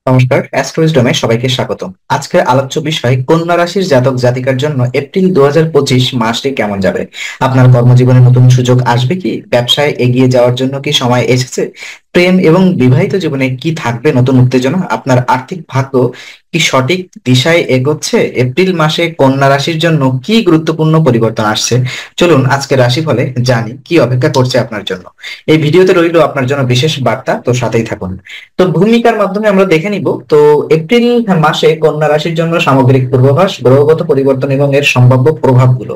নমস্কার, অ্যাস্ট্রোইজডমে সবাইকে স্বাগত। আজকের আলোচ্য বিষয় কন্যা রাশির জাতক জাতিকার জন্য এপ্রিল 2025 মাসটি কেমন যাবে। আপনার কর্মজীবনে নতুন সুযোগ আসবে কি? ব্যবসায় এগিয়ে যাওয়ার জন্য কি সময় এসেছে? প্রেম এবং বিবাহিত জীবনে কি থাকবে নতুন উত্তেজনা? আপনার আর্থিক ভাগ্য কি সঠিক দিশায় এগোচ্ছে? এপ্রিল মাসে কন্যা রাশির জন্য কি গুরুত্বপূর্ণ পরিবর্তন আসছে? চলুন আজকে রাশিফলে জানি কি অপেক্ষা করছে আপনার জন্য। এই ভিডিওতে রইল আপনার জন্য বিশেষ বার্তা, তো সাথেই থাকুন। তো ভূমিকার মাধ্যমে আমরা দেখে নিব তো এপ্রিল মাসে কন্যা রাশির জন্য সামগ্রিক পূর্বাভাস, গ্রহগত পরিবর্তন এবং এর সম্ভাব্য প্রভাবগুলো।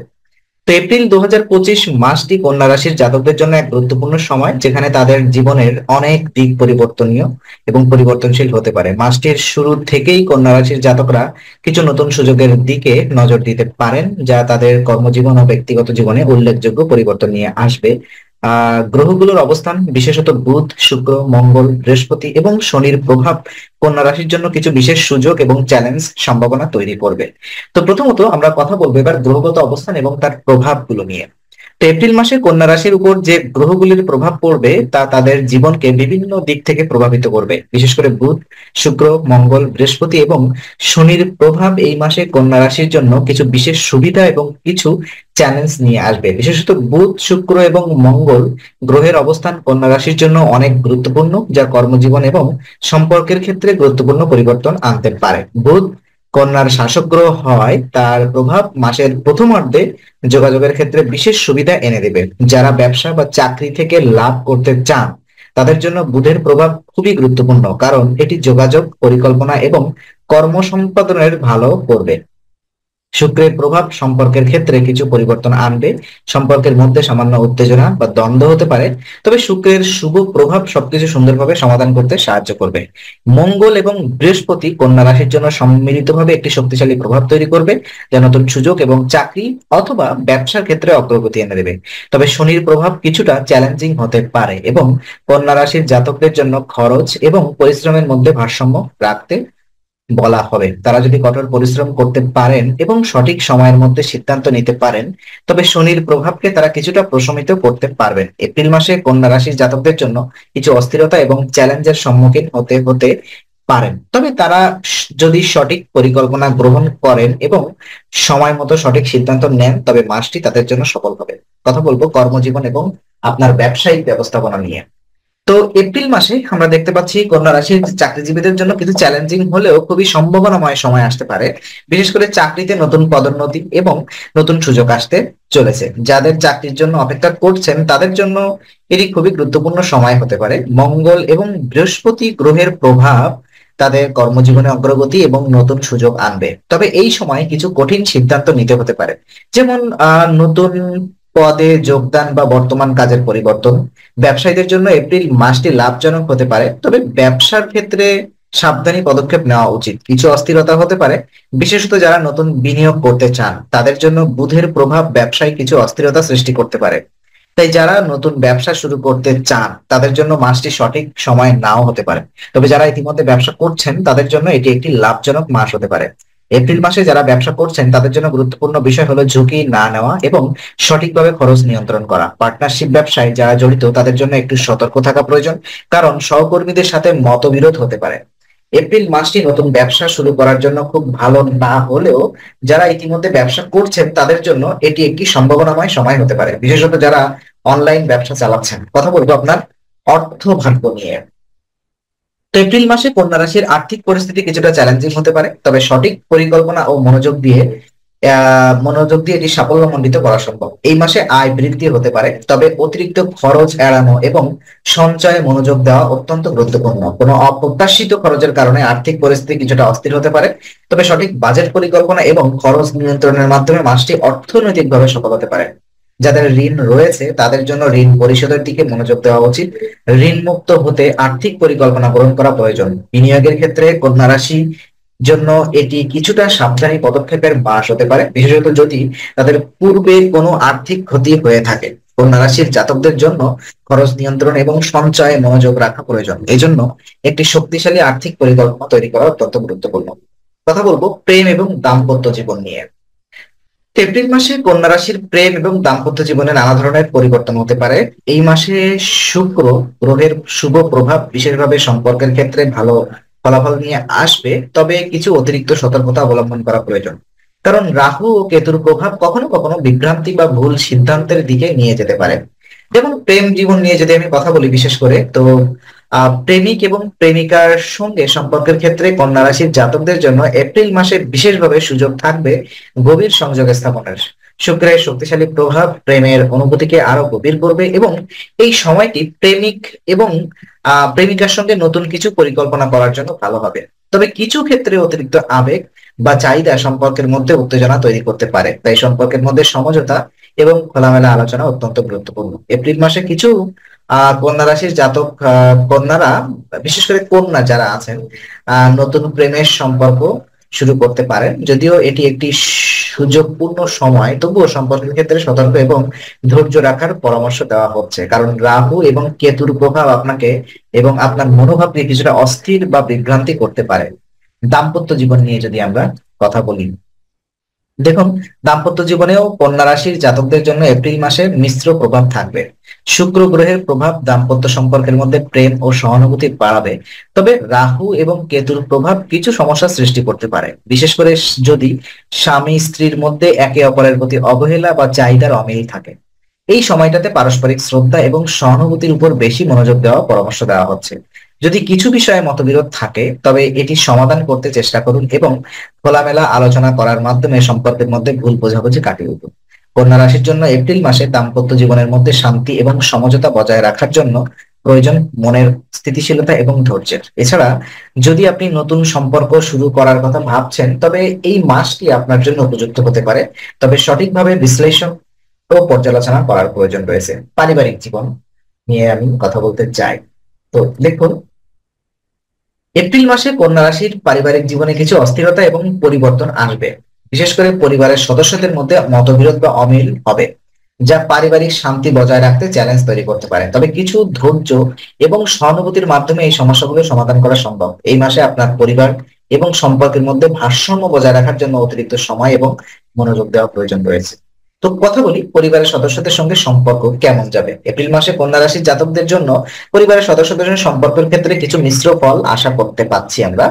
তো এপ্রিল 2025 মাসটি কন্যা রাশির জাতকদের জন্য এক গুরুত্বপূর্ণ সময়, যেখানে তাদের জীবনের অনেক দিক পরিবর্তনীয় এবং পরিবর্তনশীল হতে পারে। মাসটির শুরু থেকেই কন্যা রাশির জাতকরা কিছু নতুন সুযোগের দিকে নজর দিতে পারেন, যা তাদের কর্মজীবন ও ব্যক্তিগত জীবনে উল্লেখযোগ্য পরিবর্তন নিয়ে আসবে। গ্রহগুলোর অবস্থান, বিশেষত বুধ, শুক্র, মঙ্গল, বৃহস্পতি এবং শনির প্রভাব কন্যা রাশির জন্য কিছু বিশেষ সুযোগ এবং চ্যালেঞ্জ সম্ভাবনা তৈরি করবে। তো প্রথমত আমরা কথা বলবো এবার গ্রহগত অবস্থান এবং তার প্রভাবগুলো নিয়ে। তো এপ্রিল মাসে কন্যা রাশির উপর যে গ্রহগুলির প্রভাব পড়বে তা তাদের জীবনকে বিভিন্ন দিক থেকে প্রভাবিত করবে। বিশেষ করে বুধ, শুক্র, মঙ্গল, বৃহস্পতি এবং শনির প্রভাব এই মাসে কন্যা রাশির জন্য কিছু বিশেষ সুবিধা এবং কিছু চ্যালেঞ্জ নিয়ে আসবে। বিশেষত বুধ, শুক্র এবং মঙ্গল গ্রহের অবস্থান কন্যা রাশির জন্য অনেক গুরুত্বপূর্ণ, যা কর্মজীবন এবং সম্পর্কের ক্ষেত্রে গুরুত্বপূর্ণ পরিবর্তন আনতে পারে। বুধ কন্যার শাসক গ্রহ হয়, তার প্রভাব মাসের প্রথমার্ধে যোগাযোগের ক্ষেত্রে বিশেষ সুবিধা এনে দেবে। যারা ব্যবসা বা চাকরি থেকে লাভ করতে চান তাদের জন্য বুধের প্রভাব খুবই গুরুত্বপূর্ণ, কারণ এটি যোগাযোগ, পরিকল্পনা এবং কর্ম সম্পাদনের ভালো করবে। শুক্রের প্রভাব সম্পর্কের ক্ষেত্রে কিছু পরিবর্তন আনবে। সম্পর্কের মধ্যে সামান্য উত্তেজনা বা দ্বন্দ্ব হতে পারে, তবে শুক্রের শুভ প্রভাব সবকিছু সুন্দরভাবে সমাধান করতে সাহায্য করবে। মঙ্গল এবং বৃহস্পতি কন্যা রাশির জন্য সম্মিলিতভাবে একটি শক্তিশালী প্রভাব তৈরি করবে, যা নতুন সুযোগ এবং চাকরি অথবা ব্যবসার ক্ষেত্রে অগ্রগতি এনে দেবে। তবে শনির প্রভাব কিছুটা চ্যালেঞ্জিং হতে পারে এবং কন্যা রাশির জাতকদের জন্য খরচ এবং পরিশ্রমের মধ্যে ভারসাম্য রাখতে বলা হবে। তারা যদি কঠোর পরিশ্রম করতে পারেন এবং সঠিক সময়ের মধ্যে সিদ্ধান্ত নিতে পারেন, তবে শনির প্রভাবকে তারা কিছুটা প্রশমিত করতে পারবেন। এপ্রিল মাসে কন্যা রাশির জাতকদের জন্য কিছু অস্থিরতা এবং চ্যালেঞ্জের সম্মুখীন হতে হতে পারেন, তবে তারা যদি সঠিক পরিকল্পনা গ্রহণ করেন এবং সময় মতো সঠিক সিদ্ধান্ত নেন, তবে মাসটি তাদের জন্য সফল হবে। কথা বলবো কর্মজীবন এবং আপনার ব্যবসায়িক ব্যবস্থাপনা নিয়ে। তো এপ্রিল মাসে আমরা দেখতে পাচ্ছি কন্যা রাশির চাকরিজীবীদের জন্য কিছু চ্যালেঞ্জিং হলেও খুবই সম্ভাবনাময় সময় আসতে পারে। বিশেষ করে চাকরিতে নতুন পদোন্নতি এবং নতুন সুযোগ আসতে চলেছে। যাদের চাকরির জন্য অপেক্ষা করছেন তাদের জন্য এটি খুবই গুরুত্বপূর্ণ সময় হতে পারে। মঙ্গল এবং বৃহস্পতি গ্রহের প্রভাব তাদের কর্মজীবনে অগ্রগতি এবং নতুন সুযোগ আনবে, তবে এই সময় কিছু কঠিন সিদ্ধান্ত নিতে হতে পারে, যেমন নতুন পদে যোগদান বা বর্তমান কাজের পরিবর্তন। ব্যবসায়ীদের জন্য এপ্রিল মাসটি লাভজনক হতে পারে, তবে ব্যবসার ক্ষেত্রে সাবধানী পদক্ষেপ নেওয়া উচিত। কিছু অস্থিরতা হতে পারে, বিশেষত যারা নতুন বিনিয়োগ করতে চান তাদের জন্য বুধের প্রভাব ব্যবসায় কিছু অস্থিরতা সৃষ্টি করতে পারে। তাই যারা নতুন ব্যবসা শুরু করতে চান তাদের জন্য মাসটি সঠিক সময় নাও হতে পারে, তবে যারা ইতিমধ্যে ব্যবসা করছেন তাদের জন্য এটি একটি লাভজনক মাস হতে পারে। এপ্রিল মাসে যারা ব্যবসা করছেন তাদের জন্য গুরুত্বপূর্ণ বিষয় হলো ঝুঁকি না নেওয়া এবং সঠিকভাবে খরচ নিয়ন্ত্রণ করা। পার্টনারশিপ ব্যবসায় যারা জড়িত তাদের জন্য একটু সতর্ক থাকা প্রয়োজন, কারণ সহকর্মীদের সাথে মতবিরোধ হতে পারে। এপ্রিল মাসটি নতুন ব্যবসা শুরু করার জন্য খুব ভালো না হলেও যারা ইতিমধ্যে ব্যবসা করছেন তাদের জন্য এটি একটি সম্ভাবনাময় সময় হতে পারে, বিশেষত যারা অনলাইন ব্যবসা চালাচ্ছেন। কথা বলবো আপনার অর্থ ভাগ্য নিয়ে। তো এপ্রিল মাসে কন্যা রাশির আর্থিক পরিস্থিতি কিছুটা চ্যালেঞ্জিং হতে পারে, তবে সঠিক পরিকল্পনা ও মনোযোগ দিয়ে এটি সাফল্যমণ্ডিত করা সম্ভব। এই মাসে আয় বৃদ্ধি হতে পারে, তবে অতিরিক্ত খরচ এড়ানো এবং সঞ্চয়ে মনোযোগ দেওয়া অত্যন্ত গুরুত্বপূর্ণ। কোনো অপ্রত্যাশিত খরচের কারণে আর্থিক পরিস্থিতি কিছুটা অস্থির হতে পারে, তবে সঠিক বাজেট পরিকল্পনা এবং খরচ নিয়ন্ত্রণের মাধ্যমে মাসটি অর্থনৈতিকভাবে সফল হতে পারে। যাদের ঋণ রয়েছে তাদের জন্য ঋণ পরিশোধের দিকে মনোযোগ দেওয়া উচিত। ঋণ মুক্ত হতে আর্থিক পরিকল্পনা গ্রহণ করা প্রয়োজন। বিনিয়োগের ক্ষেত্রে কন্যা রাশি জন্য এটি কিছুটা সাবধানী পদক্ষেপের মাস হতে পারে, বিশেষত যদি তাদের পূর্বে কোনো আর্থিক ক্ষতি হয়ে থাকে। কন্যা রাশির জাতকদের জন্য খরচ নিয়ন্ত্রণ এবং সঞ্চয়ে মনোযোগ রাখা প্রয়োজন। এজন্য একটি শক্তিশালী আর্থিক পরিকল্পনা তৈরি করা অত্যন্ত গুরুত্বপূর্ণ। কথা বলবো প্রেম এবং দাম্পত্য জীবন নিয়ে। এপ্রিল মাসে কন্যা রাশির প্রেম এবং দাম্পত্য জীবনে নানা ধরনের পরিবর্তন হতে পারে। এই মাসে শুক্র গ্রহের শুভ প্রভাব বিশেষভাবে সম্পর্কের ক্ষেত্রে ভালো ফলাফল নিয়ে আসবে, তবে কিছু অতিরিক্ত সতর্কতা অবলম্বন করা প্রয়োজন। কারণ রাহু ও কেতুর প্রভাব কখনো কখনো বিভ্রান্তি বা ভুল সিদ্ধান্তের দিকে নিয়ে যেতে পারে। যেমন প্রেম জীবন নিয়ে যদি আমি কথা বলি, বিশেষ করে তো প্রেমিক এবং প্রেমিকার সঙ্গে সম্পর্কের ক্ষেত্রে কন্যা রাশির জাতকদের জন্য এপ্রিল মাসে বিশেষভাবে সুযোগ থাকবে গভীর সংযোগ স্থাপনের। শুক্রের শক্তিশালী প্রভাব প্রেমের অনুভূতিকে আরো গভীর করবে, এবং এই সময়টি প্রেমিক এবং প্রেমিকার সঙ্গে নতুন কিছু পরিকল্পনা করার জন্য ভালো হবে। তবে কিছু ক্ষেত্রে অতিরিক্ত আবেগ বা চাহিদা সম্পর্কের মধ্যে উত্তেজনা তৈরি করতে পারে, তাই সম্পর্কের মধ্যে সমঝোতা এবং খোলামেলা আলোচনা অত্যন্ত গুরুত্বপূর্ণ। এপ্রিল মাসে কিছু কন্যা রাশির জাতক কন্যারা, বিশেষ করে কন্যা যারা আছেন, নতুন প্রেমের সম্পর্ক শুরু করতে পারেন। যদিও এটি একটি সুযোগপূর্ণ সময়, তবুও সম্পর্কের ক্ষেত্রে সতর্ক এবং ধৈর্য রাখার পরামর্শ দেওয়া হচ্ছে, কারণ রাহু এবং কেতুর প্রভাব আপনাকে এবং আপনার মনোভাবকে কিছুটা অস্থির বা বিভ্রান্তি করতে পারে। দাম্পত্য জীবন নিয়ে যদি আমরা কথা বলি, দেখুন, দাম্পত্য জীবনেও কন্যা রাশির জাতকদের জন্য এপ্রিল মাসে মিশ্র প্রভাব থাকবে। শুক্র গ্রহের প্রভাব দাম্পত্য সম্পর্কের মধ্যে প্রেম ও সহানুভূতি বাড়াবে, তবে রাহু এবং কেতুর প্রভাব কিছু সমস্যা সৃষ্টি করতে পারে, বিশেষ করে যদি স্বামী স্ত্রীর মধ্যে একে অপরের প্রতি অবহেলা বা চাহিদার অমিল থাকে। এই সময়টাতে পারস্পরিক শ্রদ্ধা এবং সহানুভূতির উপর বেশি মনোযোগ দেওয়ার পরামর্শ দেওয়া হচ্ছে। যদি কিছু বিষয়ে মতবিরোধ থাকে, তবে এটি সমাধান করতে চেষ্টা করুন এবং খোলামেলা আলোচনা করার মাধ্যমে সম্পর্কের মধ্যে ভুল বোঝাবুঝি কাটিয়ে উঠুন। কন্যা রাশির জন্য এপ্রিল মাসে দাম্পত্য জীবনের মধ্যে শান্তি এবং সমঝোতা বজায় রাখার জন্য প্রয়োজন মনের স্থিতিশীলতা এবং ধৈর্যের। এছাড়া যদি আপনি নতুন সম্পর্ক শুরু করার কথা ভাবছেন, তবে এই মাসটি আপনার জন্য উপযুক্ত হতে পারে, তবে সঠিকভাবে বিশ্লেষণ ও পর্যালোচনা করার প্রয়োজন রয়েছে। পারিবারিক জীবন নিয়ে আমি কথা বলতে চাই। তো দেখুন, এপ্রিল মাসে কন্যা রাশির পারিবারিক জীবনে কিছু অস্থিরতা এবং পরিবর্তন আসবে। বিশেষ করে পরিবারের সদস্যদের মধ্যে মতবিরোধ বা অমিল হবে, যা পারিবারিক শান্তি বজায় রাখতে চ্যালেঞ্জ তৈরি করতে পারে। তবে কিছু ধৈর্য এবং সহানুভূতির মাধ্যমে এই সমস্যাগুলো সমাধান করা সম্ভব। এই মাসে আপনার পরিবার এবং সম্পর্কের মধ্যে ভারসাম্য বজায় রাখার জন্য অতিরিক্ত সময় এবং মনোযোগ দেওয়া প্রয়োজন রয়েছে। তো কথা বলি, পরিবারের সদস্যদের সঙ্গে সম্পর্ক কেমন যাবে। এপ্রিল মাসে কন্যা রাশির জাতকদের জন্য পরিবারের সদস্যদের সঙ্গে সম্পর্কের ক্ষেত্রে কিছু মিশ্র ফল আশা করতে পাচ্ছি আমরা।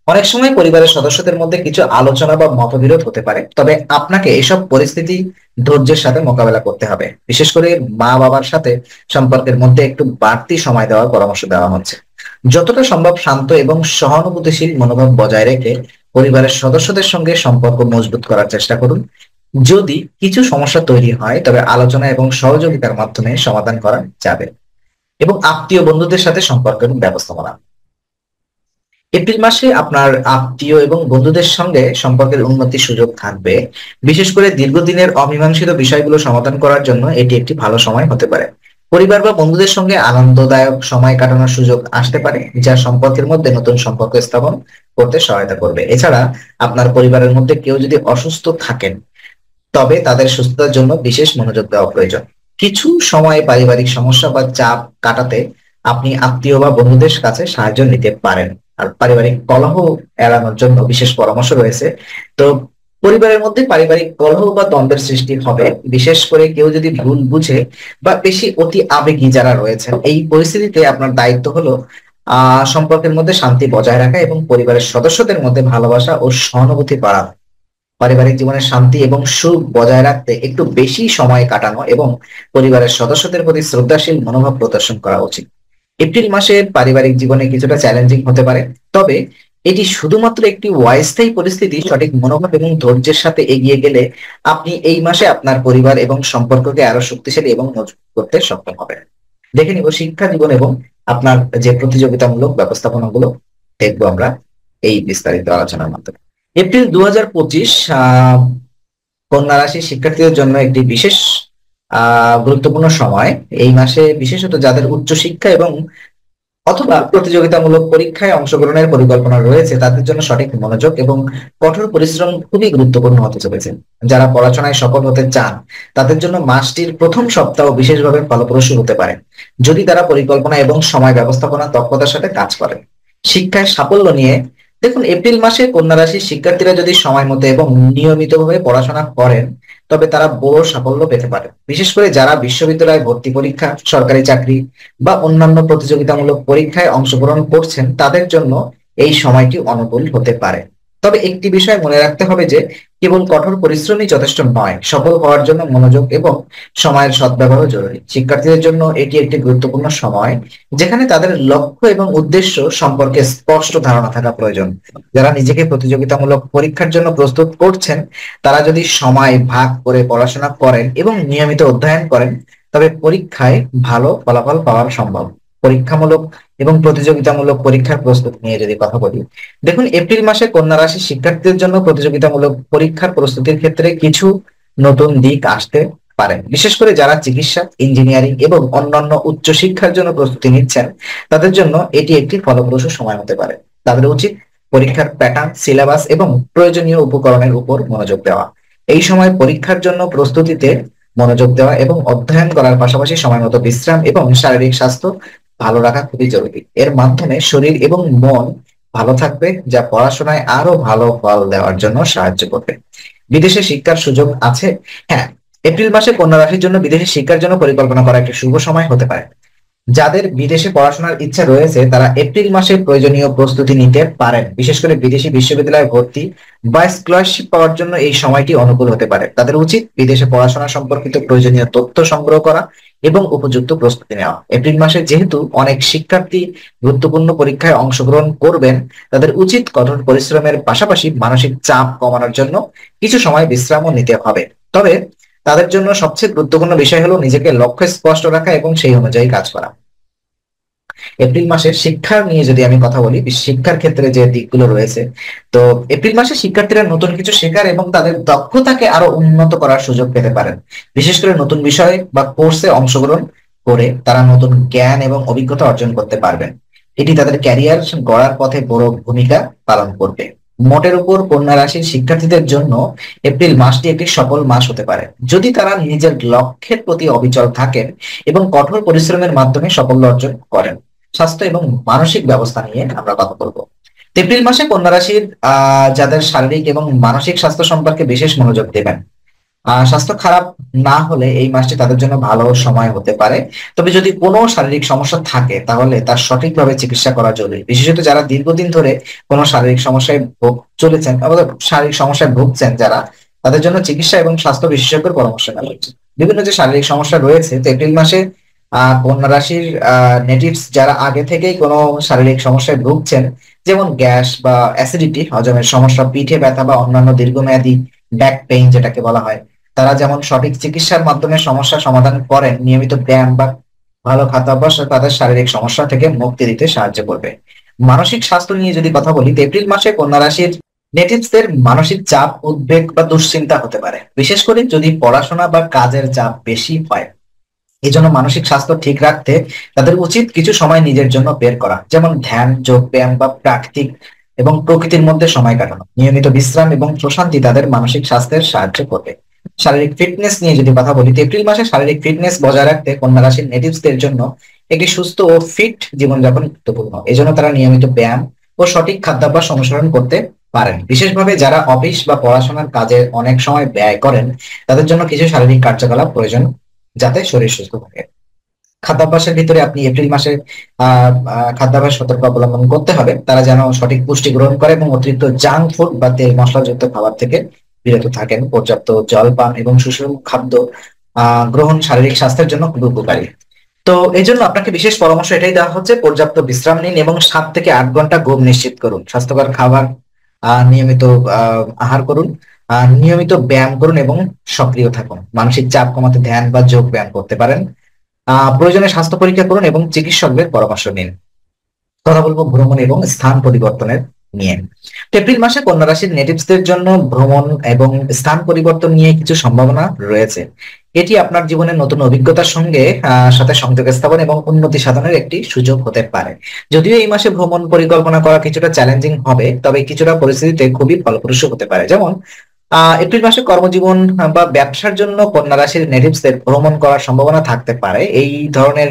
অনেক সময় পরিবারের সদস্যদের মধ্যে কিছু আলোচনা বা মতবিরোধ হতে পারে, তবে আপনাকে এসব পরিস্থিতি ধৈর্যের সাথে মোকাবেলা করতে হবে। বিশেষ করে মা বাবার সাথে সম্পর্কের মধ্যে একটু বাড়তি সময় দেওয়ার পরামর্শ দেওয়া হচ্ছে। যতটা সম্ভব শান্ত এবং সহানুভূতিশীল মনোভাব বজায় রেখে পরিবারের সদস্যদের সঙ্গে সম্পর্ক মজবুত করার চেষ্টা করুন। যদি কিছু সমস্যা তৈরি হয়, তবে আলোচনা এবং সহযোগিতার মাধ্যমে সমাধান করা যাবে। এবং আত্মীয় বন্ধুদের সাথে সম্পর্কের ব্যবস্থাপনা, এপ্রিল মাসে আপনার আত্মীয় এবং বন্ধুদের সঙ্গে সম্পর্কের উন্নতির সুযোগ থাকবে। বিশেষ করে দীর্ঘদিনের অমীমাংসিত বিষয়গুলো সমাধান করার জন্য এটি একটি ভালো সময় হতে পারে। পরিবার বা বন্ধুদের সঙ্গে আনন্দদায়ক সময় কাটানোর সুযোগ আসতে পারে, যা সম্পর্কের মধ্যে নতুন সম্পর্ক স্থাপন করতে সহায়তা করবে। এছাড়া আপনার পরিবারের মধ্যে কেউ যদি অসুস্থ থাকেন, তবে তাদের সুস্থতার জন্য বিশেষ মনোযোগ দেওয়া প্রয়োজন। কিছু সময় পারিবারিক সমস্যা বা চাপ কাটাতে আপনি আত্মীয় বা বন্ধুদের কাছে সাহায্য নিতে পারেন। আর পারিবারিক কলহ এড়ানোর জন্য বিশেষ পরামর্শ রয়েছে। তো পরিবারের মধ্যে পারিবারিক কলহ বা দ্বন্দ্বের সৃষ্টি হবে, বিশেষ করে কেউ যদি ভুল বুঝে বা বেশি অতি আবেগী যারা রয়েছেন। এই পরিস্থিতিতে আপনার দায়িত্ব হলো সম্পর্কের মধ্যে শান্তি বজায় রাখা এবং পরিবারের সদস্যদের মধ্যে ভালোবাসা ও সহানুভূতি বাড়ানো। পারিবারিক জীবনে শান্তি এবং সুখ বজায় রাখতে একটু বেশি সময় কাটানো এবং পরিবারের সদস্যদের প্রতি শ্রদ্ধাশীল মনোভাব প্রদর্শন করা উচিত। এপ্রিল মাসে পারিবারিক জীবনে কিছুটা চ্যালেঞ্জিং হতে পারে, তবে এটি শুধুমাত্র একটি অস্থায়ী পরিস্থিতি। সঠিক মনোভাব এবং ধৈর্যের সাথে এগিয়ে গেলে আপনি এই মাসে আপনার পরিবার এবং সম্পর্ককে আরো শক্তিশালী এবং মজবুত করতে সক্ষম হবেন। দেখে নিব শিক্ষা জীবন এবং আপনার যে প্রতিযোগিতামূলক ব্যবস্থাপনাগুলো, দেখবো আমরা এই বিস্তারিত আলোচনার মাধ্যমে। এপ্রিল 2025 কন্যা রাশির শিক্ষার্থীদের জন্য একটি বিশেষ গুরুত্বপূর্ণ সময়। এই মাসে বিশেষত যাদের উচ্চশিক্ষা এবং অথবা প্রতিযোগিতামূলক পরীক্ষায় অংশগ্রহণের পরিকল্পনা রয়েছে, তাদের জন্য সঠিক মনোযোগ এবং কঠোর পরিশ্রম খুবই গুরুত্বপূর্ণ হতে চলেছে। যারা পড়াশোনায় সফল হতে চান, তাদের জন্য মাসটির প্রথম সপ্তাহ বিশেষভাবে ফলপ্রসূ হতে পারে, যদি তারা পরিকল্পনা এবং সময় ব্যবস্থাপনা দক্ষতার সাথে কাজ করে। শিক্ষায় সাফল্য নিয়ে দেখুন, এপ্রিল মাসে কন্যা রাশির শিক্ষার্থীরা যদি সময় মতো এবং নিয়মিতভাবে পড়াশোনা করেন, তবে তারা বড় সাফল্য পেতে পারে। বিশেষ করে যারা বিশ্ববিদ্যালয় ভর্তি পরীক্ষা, সরকারি চাকরি বা অন্যান্য প্রতিযোগিতামূলক পরীক্ষায় অংশগ্রহণ করছেন, তাদের জন্য এই সময়টি অনুকূল হতে পারে। তবে একটি বিষয় মনে রাখতে হবে যে কেবল কঠোর পরিশ্রমই যথেষ্ট নয়, সফল হওয়ার জন্য মনোযোগ এবং সময়ের সদ্ব্যবহার জরুরি। শিক্ষার্থীদের জন্য এটি একটি গুরুত্বপূর্ণ সময় যেখানে তাদের লক্ষ্য এবং উদ্দেশ্য সম্পর্কে স্পষ্ট ধারণা থাকা প্রয়োজন। যারা নিজেকে প্রতিযোগিতামূলক পরীক্ষার জন্য প্রস্তুত করছেন, তারা যদি সময় ভাগ করে পড়াশোনা করেন এবং নিয়মিত অধ্যয়ন করেন, তবে পরীক্ষায় ভালো ফলাফল পাওয়া সম্ভব। পরীক্ষামূলক এবং প্রতিযোগিতামূলক পরীক্ষার প্রস্তুতি নিয়ে যদি কথা বলি, দেখুন এপ্রিল মাসে কন্যা রাশির শিক্ষার্থীদের জন্য প্রতিযোগিতামূলক পরীক্ষার প্রস্তুতির ক্ষেত্রে কিছু নতুন দিক আসতে পারে। বিশেষ করে যারা চিকিৎসা, ইঞ্জিনিয়ারিং এবং অন্যান্য উচ্চশিক্ষার জন্য প্রস্তুতি নিচ্ছেন, তাদের জন্য এটি একটি ফলপ্রসূ সময় হতে পারে। তাদের উচিত পরীক্ষার প্যাটার্ন, সিলেবাস এবং প্রয়োজনীয় উপকরণের উপর মনোযোগ দেওয়া। এই সময় পরীক্ষার জন্য প্রস্তুতিতে মনোযোগ দেওয়া এবং অধ্যয়ন করার পাশাপাশি সময় মতো বিশ্রাম এবং শারীরিক স্বাস্থ্য ভালো রাখা খুবই জরুরি। এর মাধ্যমে শরীর এবং মন ভালো থাকবে, যা পড়াশোনায় আরো ভালো ফল দেওয়ার জন্য সাহায্য করবে। বিদেশে শিক্ষার সুযোগ আছে। হ্যাঁ, এপ্রিল মাসে কন্যা রাশির জন্য বিদেশে শিক্ষার জন্য পরিকল্পনা করা একটি শুভ সময় হতে পারে। যাদের বিদেশে পড়াশোনার ইচ্ছা রয়েছে তারা এপ্রিল মাসে প্রয়োজনীয় প্রস্তুতি নিতে পারেন। বিশেষ করে বিদেশি বিশ্ববিদ্যালয়ে ভর্তি বা স্কলারশিপ পাওয়ার জন্য এই সময়টি অনুকূল হতে পারে। তাদের উচিত বিদেশে পড়াশোনা সম্পর্কিত প্রয়োজনীয় তথ্য সংগ্রহ করা এবং উপযুক্ত প্রস্তুতি নেওয়া। এপ্রিল মাসে যেহেতু অনেক শিক্ষার্থী গুরুত্বপূর্ণ পরীক্ষায় অংশগ্রহণ করবেন, তাদের উচিত কঠোর পরিশ্রমের পাশাপাশি মানসিক চাপ কমানোর জন্য কিছু সময় বিশ্রামও নিতে হবে। তবে তাদের জন্য সবচেয়ে গুরুত্বপূর্ণ বিষয় হলো নিজেকে লক্ষ্য স্পষ্ট রাখা এবং সেই অনুযায়ী কাজ করা। এপ্রিল মাসে শিক্ষা নিয়ে যদি আমি কথা বলি, শিক্ষার ক্ষেত্রে যে দিকগুলো রয়েছে, তো এপ্রিল মাসে শিক্ষার্থীরা নতুন কিছু শেখার এবং তাদের দক্ষতাকে আরো উন্নত করার সুযোগ পেতে পারেন। বিশেষ করে নতুন বিষয় বা কোর্সে অংশগ্রহণ করে তারা নতুন জ্ঞান এবং অভিজ্ঞতা অর্জন করতে পারবেন। এটি তাদের ক্যারিয়ার গড়ার পথে বড় ভূমিকা পালন করবে। মোটের উপর কন্যা রাশির শিক্ষার্থীদের জন্য এপ্রিল মাসটি একটি সফল মাস হতে পারে যদি তারা নিজের লক্ষ্যের প্রতি অবিচল থাকেন এবং কঠোর পরিশ্রমের মাধ্যমে সাফল্য অর্জন করেন। স্বাস্থ্য এবং মানসিক ব্যবস্থা নিয়ে আমরা কথা বলবো। এপ্রিল মাসে কন্যা রাশির যাদের শারীরিক এবং মানসিক স্বাস্থ্য সম্পর্কে বিশেষ মনোযোগ দেবেন। স্বাস্থ্য খারাপ না হলে এই মাসটি তাদের জন্য ভালো সময় হতে পারে। তবে যদি কোনো শারীরিক সমস্যা থাকে তাহলে তার সঠিকভাবে চিকিৎসা করা জরুরি। বিশেষত যারা দীর্ঘদিন ধরে কোনো শারীরিক সমস্যায় চলেছেন, শারীরিক সমস্যায় ভুগছেন যারা, তাদের জন্য চিকিৎসা এবং স্বাস্থ্য বিশেষজ্ঞের পরামর্শ নেওয়া উচিত। বিভিন্ন যে শারীরিক সমস্যা রয়েছে, তো এপ্রিল মাসে কন্যা রাশির নেটিভস যারা আগে থেকেই কোনো শারীরিক সমস্যায় ভুগছেন, যেমন গ্যাস বা অ্যাসিডিটি, হজমের সমস্যা, পিঠে ব্যথা বা অন্যান্য দীর্ঘমেয়াদী ব্যাক পেইন যেটাকে বলা হয়, তারা যেমন সঠিক চিকিৎসার মাধ্যমে সমস্যা সমাধান করেন, নিয়মিত ব্যায়াম বা ভালো খাদ্যাভ্যাস তাদের শারীরিক সমস্যা থেকে মুক্তি দিতে সাহায্য করবে। মানসিক স্বাস্থ্য নিয়ে যদি কথা বলি, তো এপ্রিল মাসে কন্যা রাশির নেটিভসদের মানসিক চাপ, উদ্বেগ বা দুশ্চিন্তা হতে পারে, বিশেষ করে যদি পড়াশোনা বা কাজের চাপ বেশি হয়। এই জন্য মানসিক স্বাস্থ্য ঠিক রাখতে তাদের উচিত কিছু সময় নিজের জন্য বের করা, যেমন ধ্যান, যোগ ব্যায়াম বা প্রাকৃতিক এবং প্রকৃতির মধ্যে সময় কাটানো। নিয়মিত বিশ্রাম এবং প্রশান্তি তাদের মানসিক স্বাস্থ্যের সাহায্য করবে। শারীরিক ফিটনেস নিয়ে যদি কথা বলি, তো এপ্রিল মাসে শারীরিক ফিটনেস বজায় রাখতে কন্যা রাশির নেটিভসদের জন্য একটি সুস্থ ও ফিট জীবনযাপন গুরুত্বপূর্ণ। এজন্য তারা নিয়মিত ব্যায়াম ও সঠিক খাদ্যাভ্যাস অনুসরণ করতে পারেন। বিশেষভাবে যারা অফিস বা পড়াশোনার কাজে অনেক সময় ব্যয় করেন, তাদের জন্য কিছু শারীরিক কার্যকলাপ প্রয়োজন যাতে শরীর সুস্থ থাকে। খাদ্যাভ্যাসের ভিতরে আপনি এপ্রিল মাসে খাদ্যাভ্যাস সতর্ক অবলম্বন করতে হবে। তারা যেন সঠিক পুষ্টি গ্রহণ করে এবং অতিরিক্ত জাঙ্ক ফুড বা তেল মশলাযুক্ত খাবার থেকে বিরত থাকেন। পর্যাপ্ত জল পান এবং সুষম খাদ্য গ্রহণ শারীরিক স্বাস্থ্যের জন্য খুব উপকারী। তো এই জন্য আপনাকে বিশেষ পরামর্শ এটাই দেওয়া হচ্ছে, পর্যাপ্ত বিশ্রাম নিন এবং 7 থেকে 8 ঘন্টা ঘুম নিশ্চিত করুন। স্বাস্থ্যকর খাবার, নিয়মিত আহার করুন, নিয়মিত ব্যায়াম করুন এবং সক্রিয় থাকুন। মানসিক চাপ কমাতে ধ্যান বা যোগ ব্যায়াম করতে পারেন। প্রয়োজনে স্বাস্থ্য পরীক্ষা করুন এবং চিকিৎসকদের পরামর্শ নিন। কথা বলবো ভ্রমণ এবং স্থান পরিবর্তনের নিয়ে। এপ্রিল মাসে কন্যা রাশির নেটিভসদের জন্য ভ্রমণ এবং স্থান পরিবর্তন নিয়ে কিছু সম্ভাবনা রয়েছে। এটি আপনার জীবনের নতুন অভিজ্ঞতার সাথে সংযোগ স্থাপন এবং উন্নতি সাধনের একটি সুযোগ হতে পারে। যদিও এই মাসে ভ্রমণ পরিকল্পনা করা কিছুটা চ্যালেঞ্জিং হবে, তবে কিছুটা পরিস্থিতিতে খুবই ফলপ্রসূ হতে পারে। যেমন এপ্রিল মাসে কর্মজীবন বা ব্যবসার জন্য কন্যা রাশির নেটিভসদের ভ্রমণ করার সম্ভাবনা থাকতে পারে। এই ধরনের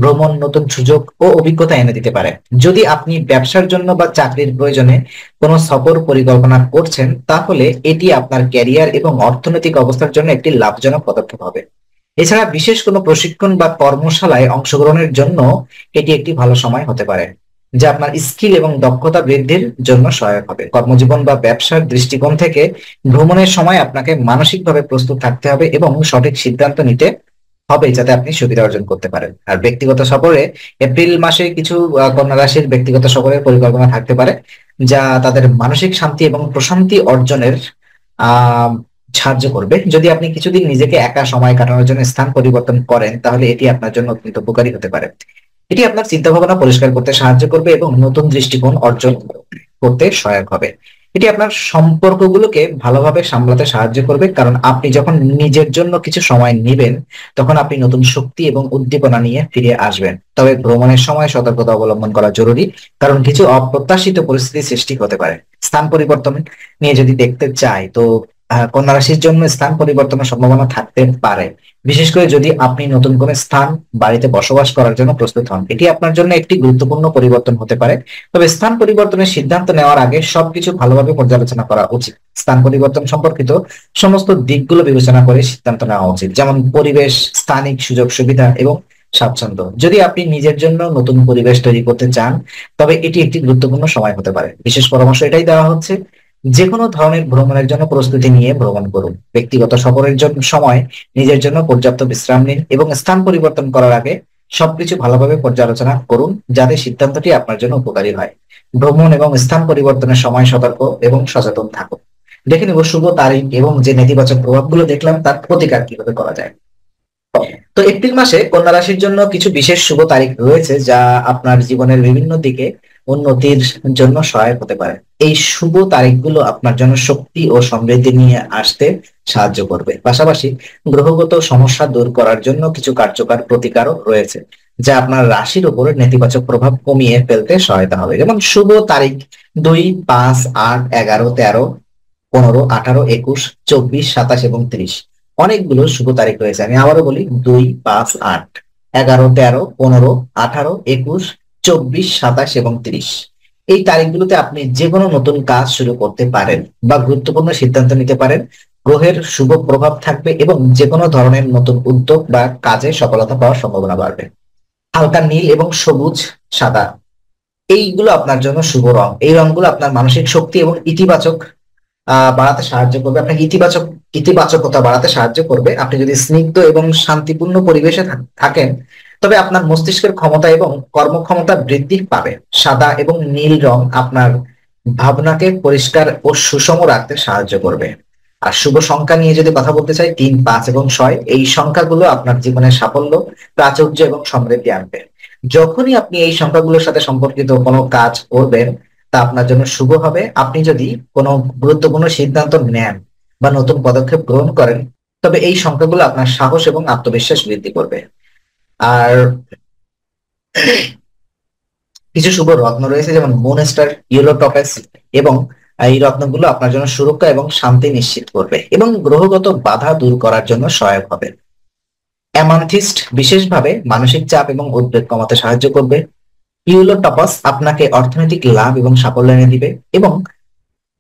ভ্রমণ নতুন সুযোগ ও অভিজ্ঞতা এনে দিতে পারে। যদি আপনি ব্যবসার জন্য বা চাকরির প্রয়োজনে কোনো সফর পরিকল্পনা করছেন, তাহলে এটি আপনার ক্যারিয়ার এবং অর্থনৈতিক অবস্থার জন্য একটি লাভজনক পদক্ষেপ হবে। এছাড়া বিশেষ কোনো প্রশিক্ষণ বা কর্মশালায় অংশগ্রহণের জন্য এটি একটি ভালো সময় হতে পারে। যা আপনার স্কিল এবং দক্ষতা বৃদ্ধির জন্য সহায়ক হবে। কর্মজীবন বা ব্যবসার দৃষ্টিকোণ থেকে ভ্রমণের সময় আপনাকে মানসিকভাবে প্রস্তুত থাকতে হবে এবং সঠিক সিদ্ধান্ত নিতে হবে যাতে আপনি সুবিধা অর্জন করতে পারেন। আর ব্যক্তিগত সফরে এপ্রিল মাসে কিছু কন্যা রাশির ব্যক্তিগত সফরের পরিকল্পনা থাকতে পারে, যা তাদের মানসিক শান্তি এবং প্রশান্তি অর্জনের আহ সাহায্য করবে। যদি আপনি কিছুদিন নিজেকে একা সময় কাটানোর জন্য স্থান পরিবর্তন করেন, তাহলে এটি আপনার জন্য অত্যন্ত উপকারী হতে পারে। এটি আপনার চিন্তা ভাবনা পরিষ্কার করতে সাহায্য করবে এবং নতুন দৃষ্টিকোণ অর্জন করতে সহায়ক হবে। এটি আপনার সম্পর্কগুলোকে ভালোভাবে সামলাতে সাহায্য করবে, কারণ আপনি যখন নিজের জন্য কিছু সময় নেবেন, তখন আপনি নতুন শক্তি এবং উদ্দীপনা নিয়ে ফিরে আসবেন। তবে ভ্রমণের সময় সতর্কতা অবলম্বন করা জরুরি, কারণ কিছু অপ্রত্যাশিত পরিস্থিতি সৃষ্টি হতে পারে। স্থান পরিবর্তন নিয়ে যদি দেখতে চাই, তো কন্যা রাশির জন্য স্থান পরিবর্তনের সম্ভাবনা থাকতে পারে, বিশেষ করে যদি আপনি নতুন কোনো স্থান বাড়িতে বসবাস করার জন্য প্রস্তুত হন। এটি আপনার জন্য একটি গুরুত্বপূর্ণ পরিবর্তন হতে পারে, তবে স্থান পরিবর্তনের সিদ্ধান্ত নেওয়ার আগে সবকিছু ভালোভাবে পর্যালোচনা করা উচিত। স্থান পরিবর্তন সম্পর্কিত সমস্ত দিকগুলো বিবেচনা করে সিদ্ধান্ত নেওয়া উচিত, যেমন পরিবেশ, স্থানিক সুযোগ সুবিধা এবং স্বাচ্ছন্দ্য। যদি আপনি নিজের জন্য নতুন পরিবেশ তৈরি করতে চান, তবে এটি একটি গুরুত্বপূর্ণ সময় হতে পারে। বিশেষ পরামর্শ এটাই দেওয়া হচ্ছে, যে কোনো ধরনের ভ্রমণের জন্য প্রস্তুতি নিয়ে ভ্রমণ করুন। ব্যক্তিগত সফরের জন্য সময় নিজের জন্য পর্যাপ্ত বিশ্রাম নিন এবং স্থান পরিবর্তন করার আগে সবকিছু ভালোভাবে পর্যালোচনা করুন, যাতে সিদ্ধান্তটি আপনার জন্য উপকারী হয়। ভ্রমণ এবং স্থান পরিবর্তনের সময় সতর্ক এবং সচেতন থাকুন। দেখে নিব শুভ তারিখ এবং যে নেতিবাচক প্রভাবগুলো দেখলাম তার প্রতিকার কিভাবে করা যায়। তো এপ্রিল মাসে কন্যা রাশির জন্য কিছু বিশেষ শুভ তারিখ রয়েছে, যা আপনার জীবনের বিভিন্ন দিকে উন্নতির জন্য সহায়ক হতে পারে। এই শুভ তারিখগুলো আপনার জন্য শক্তি ও সমৃদ্ধি নিয়ে আসতে সাহায্য করবে। পাশাপাশি গ্রহগত সমস্যা দূর করার জন্য কিছু কার্যকর প্রতিকারও রয়েছে, যা আপনার রাশির উপরে নেতিবাচক প্রভাব কমিয়ে ফেলতে সহায়তা হবে। যেমন শুভ তারিখ 2, 5, 8, 11, 13, 15, 18, 21, 24, 27 এবং 30। অনেকগুলো শুভ তারিখ রয়েছে। আমি আবারও বলি, 2, 5, 8, 11, 13, 15, 18, 21, 24, 27 এবং 30। এই তারিখগুলোতে আপনি যে কোনো নতুন কাজ শুরু করতে পারেন বা গুরুত্বপূর্ণ সিদ্ধান্ত নিতে পারেন। গ্রহের শুভ প্রভাব থাকবে এবং যে কোনো ধরনের নতুন উদ্যোগ বা কাজে সফলতা পাওয়ার সম্ভাবনা বাড়বে। হালকা নীল এবং সবুজ, সাদা, এইগুলো আপনার জন্য শুভ রং। এই রংগুলো আপনার মানসিক শক্তি এবং ইতিবাচক বাড়াতে সাহায্য করবে, আপনাকে ইতিবাচকতা বাড়াতে সাহায্য করবে। আপনি যদি স্নিগ্ধ এবং শান্তিপূর্ণ পরিবেশে থাকেন, তবে আপনার মস্তিষ্কের ক্ষমতা এবং কর্মক্ষমতা বৃদ্ধি পাবে। সাদা এবং নীল রং আপনার ভাবনাকে পরিষ্কার ও সুষম রাখতে সাহায্য করবে। আর শুভ সংখ্যা নিয়ে যদি কথা বলতে চাই, 3, 5 এবং 6, এই সংখ্যাগুলো আপনার জীবনের সাফল্য, প্রাচুর্য এবং সমৃদ্ধি আনবে। যখনই আপনি এই সংখ্যাগুলোর সাথে সম্পর্কিত কোনো কাজ করবেন, তা আপনার জন্য শুভ হবে। আপনি যদি কোনো গুরুত্বপূর্ণ সিদ্ধান্ত নেন বা নতুন পদক্ষেপ গ্রহণ করেন, তবে এই সংখ্যাগুলো আপনার সাহস এবং আত্মবিশ্বাস বৃদ্ধি করবে। আর কিছু শুভ রত্ন রয়েছে, যেমন মুনস্টার, ইয়েলো টপেস, এবং এই রত্নগুলো আপনার জন্য সুরক্ষা এবং শান্তি নিশ্চিত করবে এবং গ্রহগত বাধা দূর করার জন্য সহায়ক হবে। অ্যামান্থিস্ট বিশেষভাবে মানসিক চাপ এবং উদ্বেগ কমাতে সাহায্য করবে। ইউলো টপাস আপনাকে অর্থনৈতিক লাভ এবং সাফল্য এনে দিবে এবং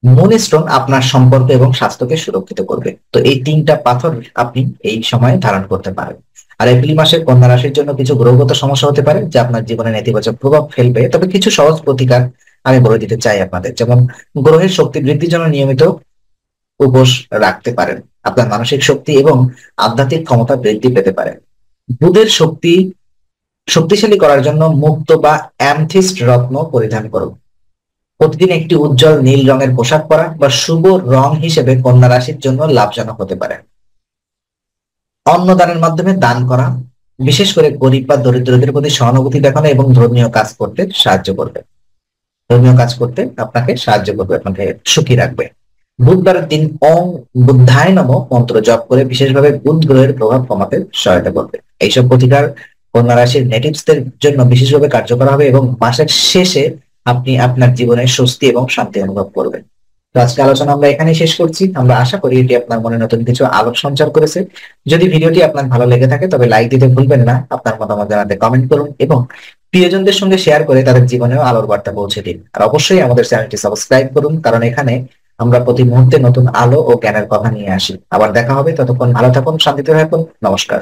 মুনস্টোন আপনার সম্পর্ক এবং স্বাস্থ্যকে সুরক্ষিত করবে। তো এই 3টা পাথর আপনি এই সময়ে ধারণ করতে পারেন। আর এপ্রিল মাসে কন্যা রাশির জন্য কিছু গ্রহগত সমস্যা হতে পারে, যা আপনার জীবনে নেতিবাচক প্রভাব ফেলবে, তবে কিছু সহজ প্রতিকার আমি বলে দিতে চাই আপনাদের। যেমন গ্রহের শক্তি বৃদ্ধির জন্য নিয়মিত উপোস রাখতে পারেন, আপনার মানসিক শক্তি এবং আধ্যাত্মিক ক্ষমতা বৃদ্ধি পেতে পারে। বুধের শক্তিশালী করার জন্য মুক্ত বা অ্যামথিস্ট রত্ন পরিধান করুন। প্রতিদিন একটি উজ্জ্বল নীল রঙের পোশাক পরা বা শুভ রং হিসেবে কন্যা রাশির জন্য লাভজনক হতে পারে। অন্নদানের মাধ্যমে দান করা, বিশেষ করে গরিব বা দরিদ্রদের প্রতি সহানুভূতি দেখানো এবং ধর্মীয় কাজ করতে সাহায্য করবে। আপনাকে সাহায্য করবে, আপনাকে সুখী রাখবে। বুধবারের দিন ওম বুদ্ধায় নমঃ মন্ত্র জপ করে বিশেষভাবে বুধ গ্রহের প্রভাব কমাতে সহায়তা করবে। এইসব প্রতিকার কন্যা রাশির নেটিভসদের জন্য বিশেষভাবে কার্যকর হবে এবং মাসের শেষে আপনি আপনার জীবনে স্বস্তি এবং শান্তি অনুভব করবেন। তো আজকে আলোচনা আমরা এখানেই শেষ করছি। আমরা আশা করি এটি আপনার মনে নতুন কিছু আলোক সঞ্চার করেছে। যদি ভিডিওটি আপনার ভালো লেগে থাকে, তবে লাইক দিতে ভুলবেন না। আপনার মতামত জানাতে কমেন্ট করুন এবং প্রিয়জনদের সঙ্গে শেয়ার করে তাদের জীবনেও আলোর বার্তা পৌঁছে দিন। আর অবশ্যই আমাদের চ্যানেলটি সাবস্ক্রাইব করুন, কারণ এখানে আমরা প্রতি মুহূর্তে নতুন আলো ও জ্ঞানের কথা নিয়ে আসি। আবার দেখা হবে, ততক্ষণ ভালো থাকুন, শান্তিতে থাকুন। নমস্কার।